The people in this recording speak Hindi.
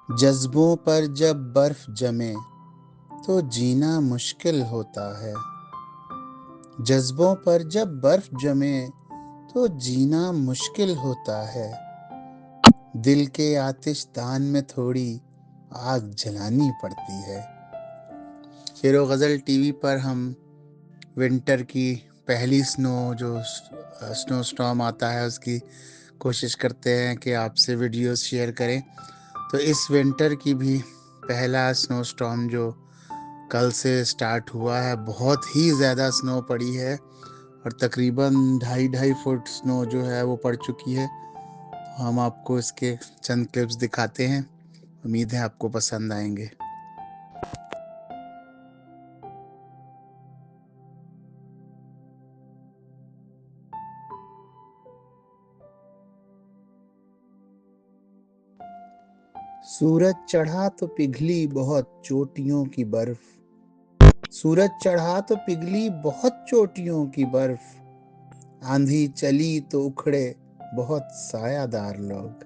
जज्बों पर जब बर्फ जमे तो जीना मुश्किल होता है। जज्बों पर जब बर्फ जमे तो जीना मुश्किल होता है। दिल के आतिशदान में थोड़ी आग जलानी पड़ती है। शेरो गज़ल टीवी पर हम विंटर की पहली स्नो स्टॉर्म आता है उसकी कोशिश करते हैं कि आपसे वीडियोस शेयर करें। तो इस विंटर की भी पहला स्नो स्टॉर्म जो कल से स्टार्ट हुआ है, बहुत ही ज़्यादा स्नो पड़ी है और तकरीबन 2.5 फुट स्नो जो है वो पड़ चुकी है। तो हम आपको इसके चंद क्लिप्स दिखाते हैं। उम्मीद है आपको पसंद आएंगे। सूरज चढ़ा तो पिघली बहुत चोटियों की बर्फ। सूरज चढ़ा तो पिघली बहुत चोटियों की बर्फ। आंधी चली तो उखड़े बहुत सायादार लोग।